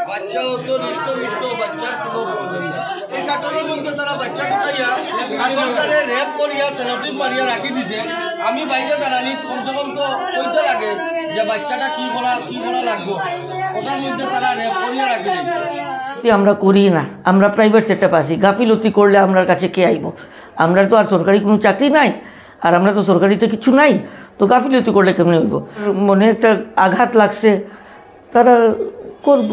বাচ্চাও তো নিষ্ঠ বাচ্চার কোনো প্রবলেম নেই। এই কার্টনের মধ্যে তারা বাচ্চা ঢুকাইয়া কার্টনটারে রেপ করিয়া সেলোটিপ মারিয়া রাখি দিছে। আমি বাইরে দাঁড়ানি কমসে কম তো কইতে লাগে যে বাচ্চাটা কি করা লাগবো, ওটার মধ্যে তারা রেপ করিয়া রাখি দিছে। আমরা করি না, আমরা প্রাইভেট সেটআপ আছি। গাফিলতি করলে আমরার কাছে কে আইব? আমরা তো আর সরকারি কোনো চাকরি নাই, আর আমরা তো সরকারিতে কিছু নাই, তো গাফিলতি করলে কেমনি হইব? মনে একটা আঘাত লাগছে, তারা করব।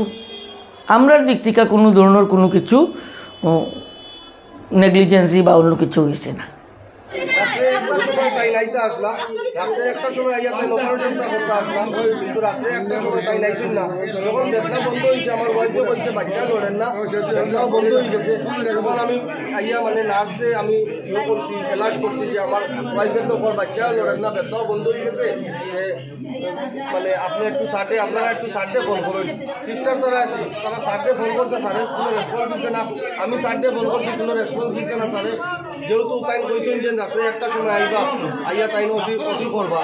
আমরার দিক থেকে কোনো ধরনের কোনো কিছু নেগলিজেন্সি বা অন্য কিছু হয়েছে না। রাত্রে একটা সময় তাই নাইতে আসলাম, রাত্রে একটা সময় আইয়া তাই অপারেশনটা করতে আসলাম, কিন্তু রাত্রে একটা সময় তাই নাইছেন না। যখন বেদনা বন্ধ হয়েছে, আমার ওয়াইফে বলছে বাচ্চা লড়েন না, বেদনাও বন্ধ হয়ে গেছে। তখন আমি আইয়া মানে নার্সে আমি করছি, অ্যালার্ট করছি যে আমার ওয়াইফে তো বাচ্চা লড়েন না, বেদনাও বন্ধ হয়ে গেছে, মানে আপনি আপনারা একটু সার্ডে ফোন করুন। সিস্টার তারা সার্ডে ফোন করছে, স্যারের কোনো রেসপন্স দিচ্ছে না। আমি সার্ডে ফোন করছি, কোনো রেসপন্স দিচ্ছে না স্যারে। যেহেতু তাই কইছেন যে রাত্রে একটা সময় আইয়া তাই অতি করবা।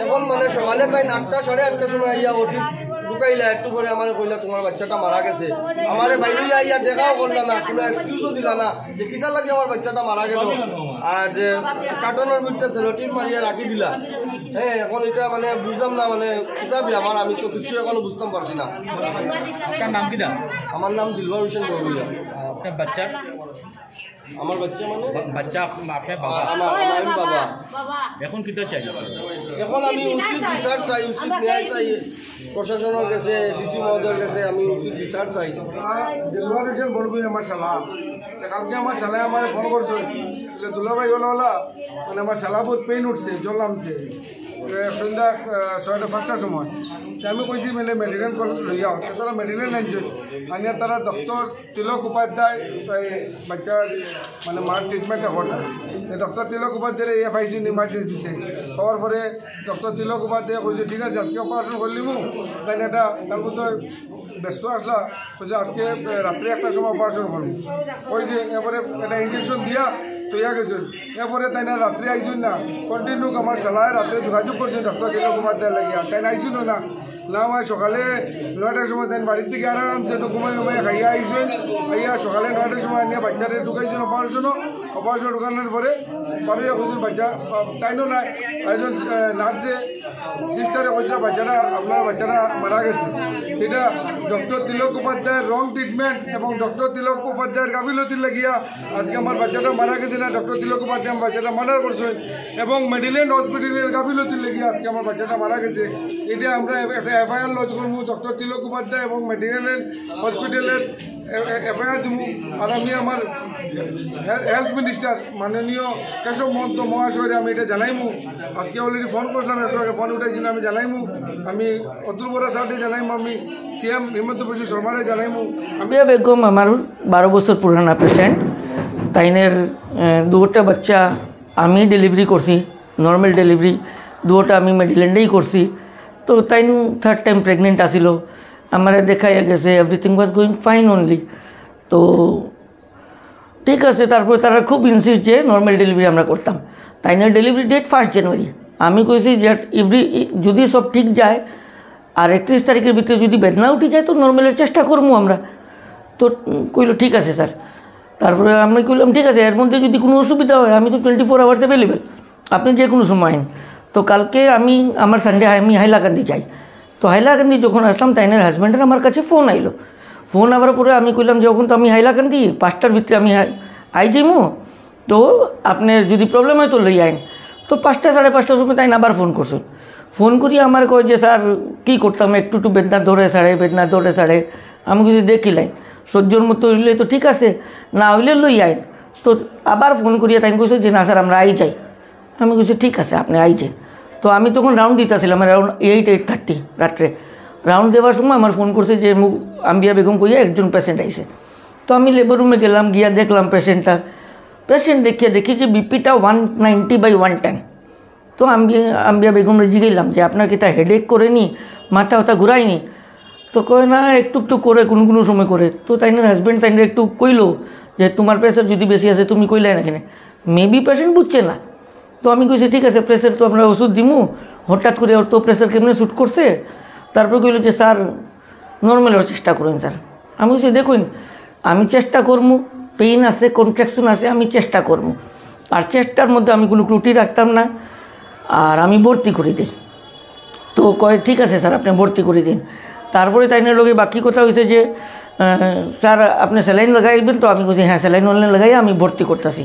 এখন মানে সকালে তাই 8টা সাড়ে 8টার সময় আইয়া অতি ঢুকাইলা, একটু করে আমার কইলা তোমার বাচ্চাটা মারা গেছে। আমারে বাইরে আইয়া দেখাও করলা না, কোনো এক্সকিউজও দিলা না যে কিতা লাগে আমার বাচ্চাটা মারা গেল, আর কার্টনের ভিতরে সেলোটিপ মারিয়া রাখি দিলা। হ্যাঁ, এখন এটা মানে বুঝলাম না, মানে কিতা ব্যাপার, আমি তো কিছু এখনো বুঝতাম পারছি না। আপনার নাম কি? আমার নাম দিলবার হোসেন বড়ুইয়া। আপনার বাচ্চার? আমার বাচ্চা মানে বাচ্চা আপনার বাবা? আমি বাবা। এখন কি তো চাই? এখন আমি উচিত বিচার চাই, উচিত ন্যায় চাই প্রশাসনের কাছে, ডিসি মহোদয়ের কাছে আমি উচিত বিচার চাই। দিলবার হোসেন বড়ুইয়া আমার শালা। কালকে আমার শালায় আমার ফোন করছে, দুলাভাই বলা মানে আমার শালা বহুত পেইন উঠছে, জল নামছে সন্ধ্যা 6টা-5টার সময়। আমি কইছি মেলে মেডিকেল লইয়াও, তারা মেডিকেল আনছে আনিয়া তারা ডক্টর তিলক উপাধ্যায় বাচ্চার মানে মার ট্রিটমেন্টে ঘটায়। ডক্টর তিলক উপাধ্যায়ের এফআইসি ইমার্জেন্সিতে হওয়ার পরে ডক্টর তিলক উপাধ্যায় কইছে ঠিক আছে আজকে অপারেশন করলিমু, তাই এটা তার মধ্যে ব্যস্ত আসলা, যে আজকে রাত্রে 1টার সময় অপারেশন করবো কইছে। এরপরে একটা ইঞ্জেকশন দিয়া তৈয়া গেছেন। এরপরে তাই না রাত্রে আইসুন না, কন্টিনিউ আমার শালায় রাত্রে যোগাযোগ করছেন ডক্টর তিলক উপাধ্যায় লাগিয়া, তাই না আইসুন না আমার সকালে 9টার সময় তাই বাড়ির থেকে আরামসে ঘুমাই খাইয়া আইসুন। আইয়া সকালে 9টার সময় নিয়ে বাচ্চারে ঢুকাইছেন অপারেশন ঢুকানোর পরে বাড়িয়া কইছেন বাচ্চা তাইনও নাই। একজন নার্সে সিস্টারে কইছিল বাচ্চারা আপনার বাচ্চারা মারা গেছে। এটা ডক্টর তিলক উপাধ্যায়ের রং ট্রিটমেন্ট এবং ডক্টর তিলক উপাধ্যায়ের গাফিলতির লাগিয়া আজকে আমার বাচ্চাটা মারা গেছে না। ডক্টর তিলক উপাধ্যায় আমার বাচ্চাটা মার্ডার করছেন এবং মেডিল্যান্ড হসপিটালের গাফিলতির লাগিয়া আজকে আমার বাচ্চাটা মারা গেছে। এটা আমরা একটা এফআইআর লজ করবো ডক্টর তিলক উপাধ্যায় এবং মেডিল্যান্ড হসপিটালের এফআইআর দিব। আর আমি আমার হেলথ মিনিস্টার মাননীয় কেশব মহন্ত মহাশয়রে আমি এটা জানাইমু। আজকে অলরেডি ফোন করলাম, একটু আগে ফোন উঠাইছিল, আমি জানাইমু। আমি অতুল বরা সাহেবকে জানাইমু, আমি সিএম হিমন্ত বিশ্ব শর্মারে জানাইমু। আম্বিয়া বেগম আমার 12 বছর পুরানা পেশেন্ট। তাইনের 2টা বাচ্চা আমি ডেলিভারি করছি, নর্মাল ডেলিভারি 2টা আমি মেডিল্যান্ডেই করছি। তো তাই 3rd টাইম প্রেগনেন্ট আসিল, আমার দেখাই গেছে everything was going fine only. তো ঠিক আছে, তারপরে তারা খুব ইনসিস্ট যে নর্মাল ডেলিভারি আমরা করতাম। তাইনের ডেলিভারি ডেট 1 জানুয়ারি। আমি কইছি যে যদি সব ঠিক যায় আর 31 তারিখের ভিতরে যদি বেদনা উঠে যায় তো নর্মালের চেষ্টা করবো আমরা। তো কইলো ঠিক আছে স্যার। তারপরে আমি কইলাম ঠিক আছে, এর মধ্যে যদি কোনো অসুবিধা হয় আমি তো 24 আওয়ার্স অ্যাভেলেবেল, আপনি যে কোনো সময় আইন। তো কালকে আমার সানডে আমি হাইলাকান্দি যাই। তো হাইলাকান্দি যখন আসলাম তাইনের হাজব্যান্ডের আমার কাছে ফোন আইলো। ফোন আবার পরে আমি কইলাম যখন তো আমি হাইলাকান্দি 5টার ভিতরে আমি আই যাইমু, তো আপনার যদি প্রবলেম হয় তো লই আইন। তো 5টা সাড়ে 5টার সময় তাই আবার ফোন করছেন। ফোন করি আমার কয় যে স্যার কী করতাম, একটু বেদনা ধরে সাড়ে। আমি কিছু দেখিলাই সহ্যর মতো হইলে তো ঠিক আছে, না হইলে লই আইন। তো আবার ফোন করিয়া তাই কইছে যে না স্যার আমরা আই যাই। আমি কইছি ঠিক আছে আপনি আই যান। তো আমি তখন রাউন্ড দিতেছিলাম, অ্যারাউন্ড 8-8:30 রাত্রে। রাউন্ড দেওয়ার সময় আমার ফোন করছে যে আম্বিয়া বেগম কইয়া একজন পেশেন্ট আইছে। তো আমি লেবার রুমে গেলাম, গিয়া দেখলাম পেশেন্ট দেখি যে বিপিটা 190/110। তো আম্বিয়া বেগমরে জিগাইলাম যে আপনার কি তা হেডেক করেনি, মাথা হতা ঘুরায়নি? তো কয় না একটু করে কোনো সময় করে। তো তাইনের হাজব্যান্ড তাইনের একটু কইলো যে তোমার প্রেশার যদি বেশি আছে তুমি কইলাই না কেন, মেবি পেশেন্ট বুঝছে না। তো আমি কইছি ঠিক আছে প্রেশার তো আমরা ওষুধ দিমু, হঠাৎ করে ওর তো প্রেশার কেমনে শ্যুট করছে। তারপর কইল যে স্যার নর্মালের চেষ্টা করুন স্যার। আমি বলছি দেখুন আমি চেষ্টা করবো, পেইন আছে, কন্ট্রাকশন আছে, আমি চেষ্টা করবো, আর চেষ্টার মধ্যে আমি কোনো ত্রুটি রাখতাম না, আর আমি ভর্তি করে দিই। তো কয় ঠিক আছে স্যার আপনি ভর্তি করে দিন। তারপরে তাইনের লগে বাকি কথা হয়েছে যে স্যার আপনি স্যালাইন লাগাইবেন, তো আমি বলছি হ্যাঁ স্যালাইন অনলাইন লাগাই আমি ভর্তি করতেছি।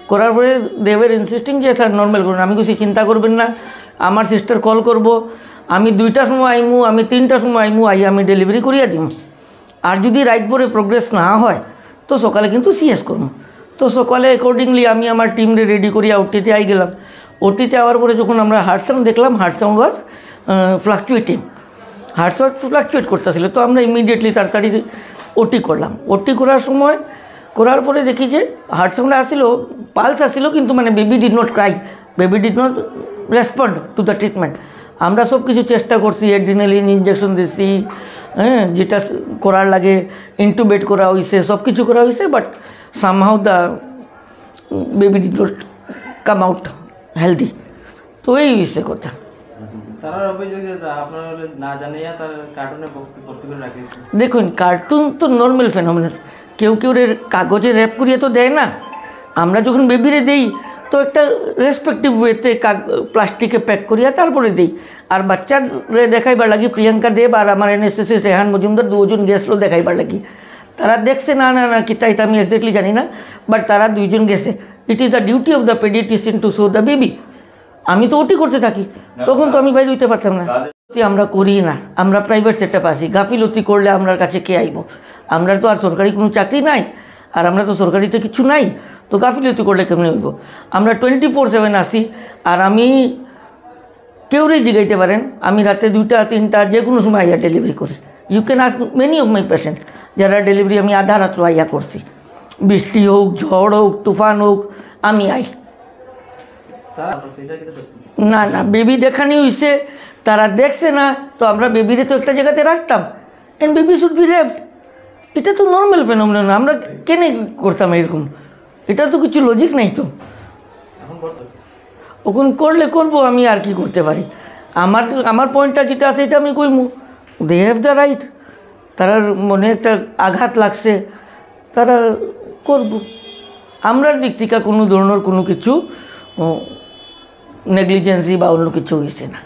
করার পরে দেবের ইনসিস্টিং যে স্যার নর্মাল করুন। আমি বলছি চিন্তা করবেন না, আমার সিস্টার কল করব, আমি 2টার সময় আইমু, আমি 3টার সময় আইমু, আমি ডেলিভারি করিয়া দিব। আর যদি রাইট পরে প্রোগ্রেস না হয় তো সকালে কিন্তু সিএস করবো। তো সকালে অ্যাকর্ডিংলি আমি আমার টিমরে রেডি করিয়া ওটিতে আই গেলাম। ওটিতে আওয়ার পরে যখন আমরা হার্ট সাউন্ড দেখলাম, হার্ট সাউন্ড ওয়াজ ফ্লাকচুয়েটিং, হার্ট সাউন্ড ফ্লাকচুয়েট করতেছিল। তো আমরা ইমিডিয়েটলি তাড়াতাড়ি ওটি করলাম। ওটি করার সময় করার পরে দেখি যে হার্ট সাউন্ড আসছিল, পালস আসছিল, কিন্তু মানে baby did not Cry, baby did not respond to the treatment. আমরা সব কিছু চেষ্টা করছি, অ্যাড্রিনালিন ইঞ্জেকশন দিচ্ছি, হ্যাঁ যেটা করার লাগে, ইন্টুবেট করা হয়েছে, সব কিছু করা হয়েছে, but somehow the baby did not come out healthy. তো এই হয়েছে কথা। তারা অভিযোগ যে আপনারা না জানিয়া তার কার্টুনে ভর্তি করে রাখিয়েছে। দেখুন কার্টুন তো নর্মাল ফেনোমেনন, কেউ কেউ কাগজে র্যাপ করিয়ে তো দেয় না। আমরা যখন বেবিরে দেই তো একটা রেসপেক্টিভ ওয়েতে প্লাস্টিকে প্যাক করিয়া তারপরে দিই। আর বাচ্চারে দেখাইবার লাগি প্রিয়াঙ্কা দেব আর আমার এনএসএসএস রেহান মজুমদার দুজন গেছিলো দেখাইবার লাগি। তারা দেখছে না না না কি তাই তো আমি এক্স্যাক্টলি জানি না, বাট তারা 2জন গেছে। It is the duty of the paediatrician to show the baby. আমি তো ওটি করতে থাকি, তখন তো আমি বাইরে হইতে পারতাম না। আমরা করি না, আমরা প্রাইভেট সেটআপ আসি। গাফিলতি করলে আমার কাছে কে আইব? আমরা তো আর সরকারি কোনো চাকরি নাই, আর আমরা তো সরকারিতে কিছু নাই, তো গাফিলতি করলে কেমনি হইব? আমরা 24/7 আসি। আর আমি কেউরেই জিগাইতে পারেন, আমি রাতে 2টা 3টা যে কোনো সময় আইয়া ডেলিভারি করি। You can ask many of my patient যারা ডেলিভারি আমি আধা রাত্র আইয়া করছি। বৃষ্টি হোক, ঝড় হোক, তুফান হোক, আমি আই। না না বেবি দেখানি হয়েছে, তারা দেখছে না, তো আমরা বেবিরে তো একটা জায়গাতে রাখতাম, and baby should be raped. এটা তো নর্মাল ফেনোমেনন, আমরা কেন করতাম এরকম? এটা তো কিছু লজিক নাই। তো ওখান করলে করবো, আমি আর কি করতে পারি? আমার পয়েন্টটা যেটা আছে এটা আমি কইমু, দে হ্যাভ দ্য রাইট। তার মনে একটা আঘাত লাগছে, তারা করব। আমরার দিক থেকে কোনো ধরনের কোনো কিছু নেগলিজেন্সি বা অন্য কিছু হয়েছে না।